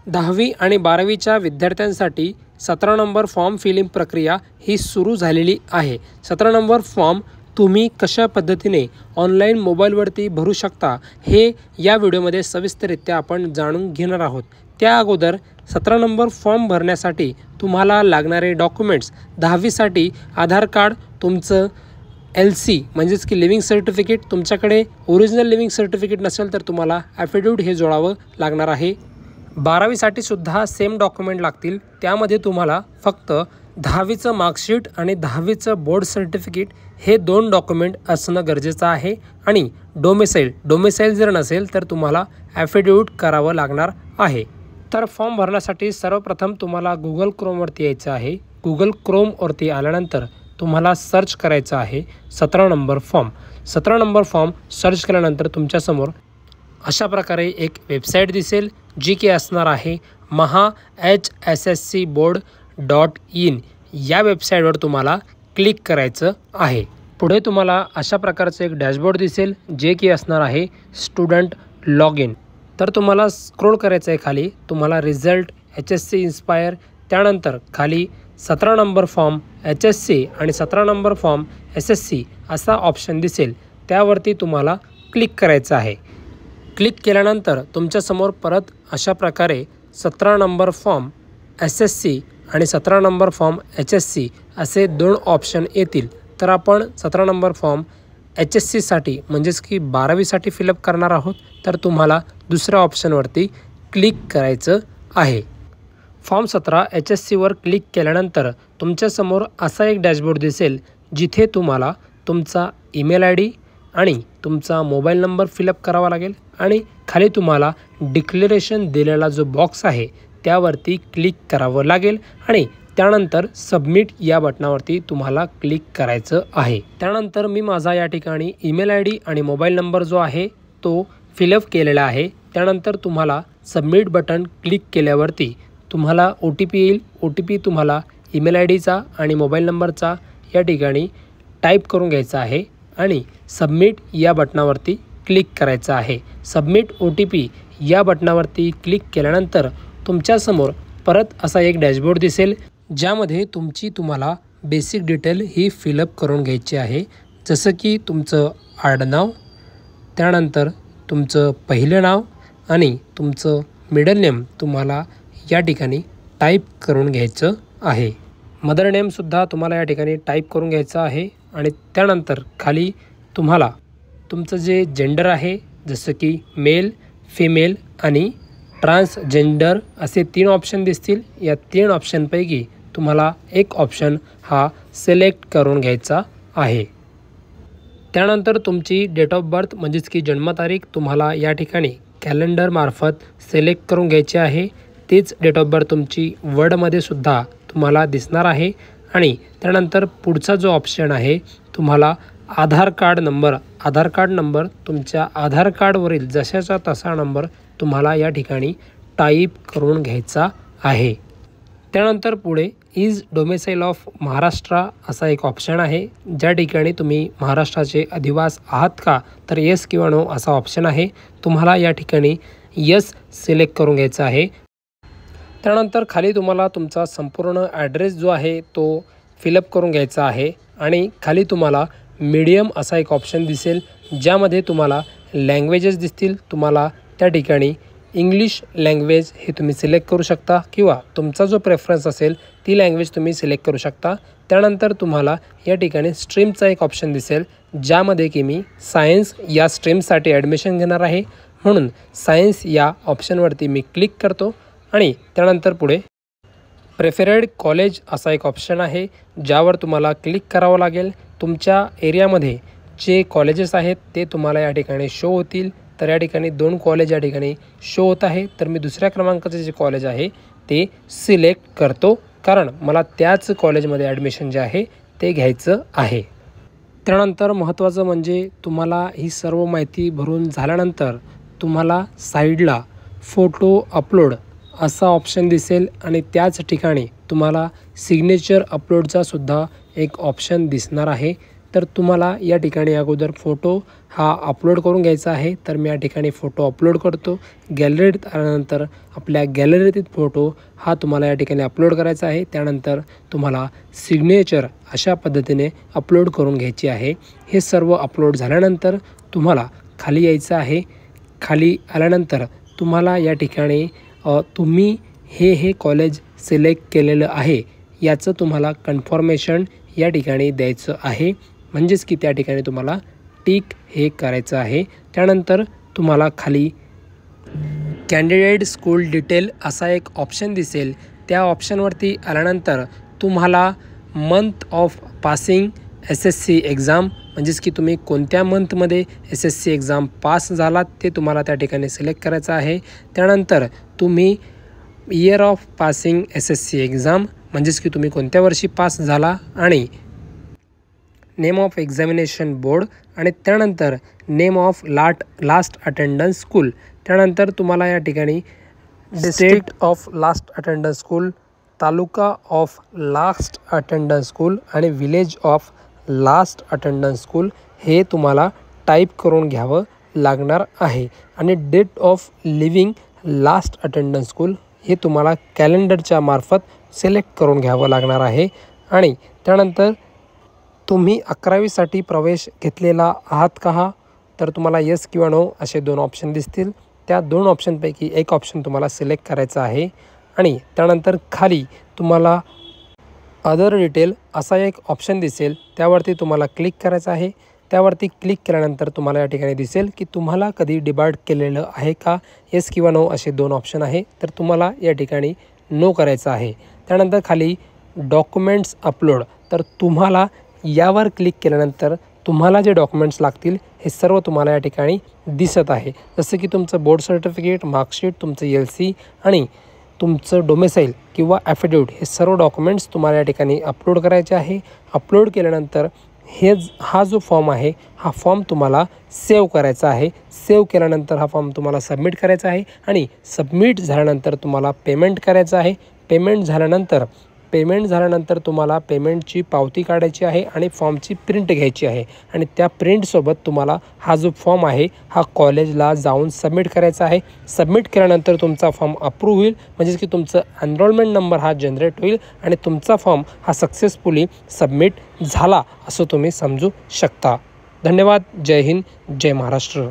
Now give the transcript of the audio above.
10वी आणि 12वीच्या विद्यार्थ्यांसाठी 17 नंबर फॉर्म फिलिंग प्रक्रिया ही सुरू झालेली आहे। 17 नंबर फॉर्म तुम्ही कशा पद्धतीने ऑनलाईन मोबाईलवरती भरू शकता हे या व्हिडिओमध्ये सविस्तररित्या आपण जाणून घेणार आहोत। त्या अगोदर 17 नंबर फॉर्म भरण्यासाठी तुम्हाला लागणारे डॉक्युमेंट्स 10वीसाठी आधार कार्ड, तुमचं LC म्हणजेच की लिव्हिंग सर्टिफिकेट, तुमच्याकडे ओरिजिनल लिव्हिंग सर्टिफिकेट नसेल तर तुम्हाला ॲफिडेविट हे जोडावं लागणार आहे। 12वीसाठी सुद्धा सेम डॉक्युमेंट लागतील। त्यामध्ये तुम्हाला फक्त 10वीचं मार्कशीट आणि 10वीचं बोर्ड सर्टिफिकेट हे 2 डॉक्युमेंट असणं गरजेचं आहे। आणि डोमेसाईल जर नसेल तर तुम्हाला ॲफिडेविट करावं लागणार आहे। तर फॉर्म भरण्यासाठी सर्वप्रथम तुम्हाला गुगल क्रोमवरती यायचं आहे। गुगल क्रोमवरती आल्यानंतर तुम्हाला सर्च करायचं आहे 17 number form. 17 number form search केल्यानंतर तुमच्यासमोर अशा प्रकारे एक वेबसाईट दिसेल, जी की असणार आहे mahsscboard.in। या वेबसाईटवर तुम्हाला क्लिक करायचं आहे। पुढे तुम्हाला अशा प्रकारचं एक डॅशबोर्ड दिसेल, जे की असणार आहे स्टुडंट लॉग इन। तर तुम्हाला स्क्रोल करायचं आहे खाली, तुम्हाला रिझल्ट HSC इन्स्पायर, त्यानंतर खाली 17 नंबर फॉर्म HSC आणि 17 नंबर फॉर्म SSC असा ऑप्शन दिसेल, त्यावरती तुम्हाला क्लिक करायचं आहे। क्लिक केल्यानंतर तुमच्यासमोर परत अशा प्रकारे 17 नंबर फॉर्म SSC आणि 17 नंबर फॉर्म HSC असे 2 ऑप्शन येतील। तर आपण 17 नंबर फॉर्म HSCसाठी म्हणजेच की 12वीसाठी फिलअप करणार आहोत, तर तुम्हाला दुसऱ्या ऑप्शनवरती क्लिक करायचं आहे। फॉर्म 17 HSCवर क्लिक केल्यानंतर तुमच्यासमोर असा एक डॅशबोर्ड दिसेल, जिथे तुम्हाला तुमचा ईमेल ID आणि तुमचा मोबाईल नंबर फिलअप करावा लागेल आणि खाली तुम्हाला डिक्लेरेशन दिलेला जो बॉक्स आहे त्यावरती क्लिक करावं लागेल आणि त्यानंतर सबमिट या बटनावरती तुम्हाला क्लिक करायचं आहे। त्यानंतर मी माझा या ठिकाणी ईमेल ID आणि मोबाईल नंबर जो आहे तो फिलअप केलेला आहे। त्यानंतर तुम्हाला सबमिट बटन क्लिक केल्यावरती तुम्हाला OTP येईल। OTP तुम्हाला ईमेल IDचा आणि मोबाईल नंबरचा या ठिकाणी टाईप करून घ्यायचा आहे आणि सबमिट या बटनावरती क्लिक करायचं आहे। सबमिट OTP या बटनावरती क्लिक केल्यानंतर तुमच्यासमोर परत असा एक डॅशबोर्ड दिसेल, ज्यामध्ये तुम्हाला बेसिक डिटेल ही फिलअप करून घ्यायची आहे। जसं की तुमचं आडनाव, त्यानंतर तुमचं पहिलं नाव आणि तुमचं मिडल नेम तुम्हाला या ठिकाणी टाईप करून घ्यायचं आहे। मदर नेमसुद्धा तुम्हाला या ठिकाणी टाईप करून घ्यायचं आहे आणि त्यानंतर खाली तुम्हाला तुमचं जे जेंडर आहे, जसं की मेल, फिमेल आणि ट्रान्सजेंडर असे 3 ऑप्शन दिसतील। या 3 ऑप्शनपैकी तुम्हाला एक ऑप्शन हा सिलेक्ट करून घ्यायचा आहे। त्यानंतर तुमची डेट ऑफ बर्थ म्हणजेच की जन्मतारीख तुम्हाला या ठिकाणी कॅलेंडरमार्फत सिलेक्ट करून घ्यायची आहे। तीच डेट ऑफ बर्थ तुमची वर्डमध्ये सुद्धा तुम्हाला दिसणार आहे। आणि त्यानंतर पुढचा जो ऑप्शन आहे, तुम्हाला आधार कार्ड नंबर तुमच्या आधार कार्डवरील जशाचा तसा नंबर तुम्हाला या ठिकाणी टाईप करून घ्यायचा आहे। त्यानंतर पुढे इज डोमेसाईल ऑफ महाराष्ट्र असा एक ऑप्शन आहे, ज्या ठिकाणी तुम्ही महाराष्ट्राचे अधिवास आहात का, तर येस किंवा नो असा ऑप्शन आहे। तुम्हाला या ठिकाणी येस सिलेक्ट करून घ्यायचा आहे। त्यानंतर खाली तुम्हाला तुमचा संपूर्ण ॲड्रेस जो आहे तो फिलअप करून घ्यायचा आहे आणि खाली तुम्हाला मीडियम असा एक ऑप्शन दिसेल, ज्यामध्ये तुम्हाला लँग्वेजेस दिसतील। तुम्हाला त्या ठिकाणी इंग्लिश लँग्वेज हे तुम्ही सिलेक्ट करू शकता किंवा तुमचा जो प्रेफरन्स असेल ती लँग्वेज तुम्ही सिलेक्ट करू शकता। त्यानंतर तुम्हाला या ठिकाणी स्ट्रीमचा एक ऑप्शन दिसेल, ज्यामध्ये की मी सायन्स या स्ट्रीमसाठी ॲडमिशन घेणार आहे, म्हणून सायन्स या ऑप्शनवरती मी क्लिक करतो आणि त्यानंतर पुढे प्रेफरेड कॉलेज असा एक ऑप्शन आहे, ज्यावर तुम्हाला क्लिक करावं लागेल। तुमच्या एरियामध्ये जे कॉलेजेस आहेत ते तुम्हाला या ठिकाणी शो होतील। तर या ठिकाणी 2 कॉलेज या ठिकाणी शो होत आहे, तर मी दुसऱ्या क्रमांकाचे जे कॉलेज आहे ते सिलेक्ट करतो, कारण मला त्याच कॉलेजमध्ये ॲडमिशन जे आहे ते घ्यायचं आहे। त्यानंतर महत्त्वाचं म्हणजे तुम्हाला ही सर्व माहिती भरून झाल्यानंतर तुम्हाला साईडला फोटो अपलोड असा ऑप्शन दिसेल आणि त्याच ठिकाणी तुम्हाला सिग्नेचर अपलोडचा सुद्धा एक ऑप्शन दिसणार आहे। तर तुम्हाला या ठिकाणी अगोदर फोटो हा अपलोड करून घ्यायचा आहे. तर मी या ठिकाणी फोटो अपलोड करतो. गॅलरीत आल्यानंतर आपल्या गॅलरीतील फोटो हा तुम्हाला या ठिकाणी अपलोड करायचा आहे. त्यानंतर तुम्हाला सिग्नेचर अशा पद्धतीने अपलोड करून घ्यायची आहे. हे सर्व अपलोड झाल्यानंतर तुम्हाला खाली यायचं आहे. खाली आल्यानंतर तुम्हाला या ठिकाणी तुम्ही हे कॉलेज सिलेक्ट केलेलं आहे याचं तुम्हाला कन्फर्मेशन या ठिकाणी द्यायचं आहे. म्हणजेच की त्या ठिकाणी तुम्हाला टिक हे करायचं आहे. त्यानंतर तुम्हाला खाली कॅन्डिडेट स्कूल डिटेल असा एक ऑप्शन दिसेल. त्या ऑप्शनवरती आल्यानंतर तुम्हाला month of passing SSC exam म्हणजेच की तुम्ही कोणत्या मंथमध्ये SSC एक्झाम पास झालात ते तुम्हाला त्या ठिकाणी सिलेक्ट करायचं आहे. त्यानंतर तुम्ही year of passing SSC exam म्हणजेच की तुम्ही कोणत्या वर्षी पास झाला आणि नेम ऑफ एक्झामिनेशन बोर्ड आणि त्यानंतर name of last attendance school. त्यानंतर तुम्हाला या ठिकाणी district of last attendance school, taluka of last attendance school आणि village of last attendance school हे तुम्हाला टाईप करून घ्यावं लागणार आहे. आणि date of leaving last attendance school हे तुम्हाला कॅलेंडरच्या मार्फत सिलेक्ट करून घ्यावं लागणार आहे. आणि त्यानंतर तुम्ही 11वीसाठी प्रवेश घेतलेला आहात का, तर तुम्हाला येस किंवा नो असे 2 ऑप्शन दिसतील. त्या 2 ऑप्शनपैकी एक ऑप्शन तुम्हाला सिलेक्ट करायचा आहे. आणि त्यानंतर खाली तुम्हाला अदर डिटेल असा एक ऑप्शन दिसेल. त्यावरती तुम्हाला क्लिक करायचं आहे. त्यावरती क्लिक केल्यानंतर तुम्हाला या ठिकाणी दिसेल की तुम्हाला कधी डिबार्ड केलेलं आहे का, येस किंवा नो असे 2 ऑप्शन आहे. तर तुम्हाला या ठिकाणी नो करायचं आहे. त्यानंतर खाली डॉक्युमेंट्स अपलोड, तर तुम्हाला यावर क्लिक केल्यानंतर तुम्हाला जे डॉक्युमेंट्स लागतील हे सर्व तुम्हाला या ठिकाणी दिसत आहे. जसं की तुमचं बोर्ड सर्टिफिकेट, मार्कशीट, तुमचं LC आणि तुमचं डोमेसाईल किंवा ॲफिडेविट हे सर्व डॉक्युमेंट्स तुम्हाला या ठिकाणी अपलोड करायचे आहे. अपलोड केल्यानंतर हा जो फॉर्म आहे हा फॉर्म तुम्हाला सेव्ह करायचा आहे. सेव्ह केल्यानंतर हा फॉर्म तुम्हाला सबमिट करायचा आहे. आणि सबमिट झाल्यानंतर तुम्हाला पेमेंट करायचं आहे. पेमेंट झाल्यानंतर तुम्हाला पेमेंटची पावती काढायची आहे आणि फॉर्मची प्रिंट घ्यायची आहे. आणि त्या प्रिंटसोबत तुम्हाला हा जो फॉर्म आहे हा कॉलेजला जाऊन सबमिट करायचा आहे. सबमिट केल्यानंतर तुमचा फॉर्म अप्रूव्ह होईल. म्हणजेच की तुमचं एनरोलमेंट नंबर हा जनरेट होईल आणि तुमचा फॉर्म हा सक्सेसफुली सबमिट झाला असं तुम्ही समजू शकता. धन्यवाद. जय हिंद, जय महाराष्ट्र.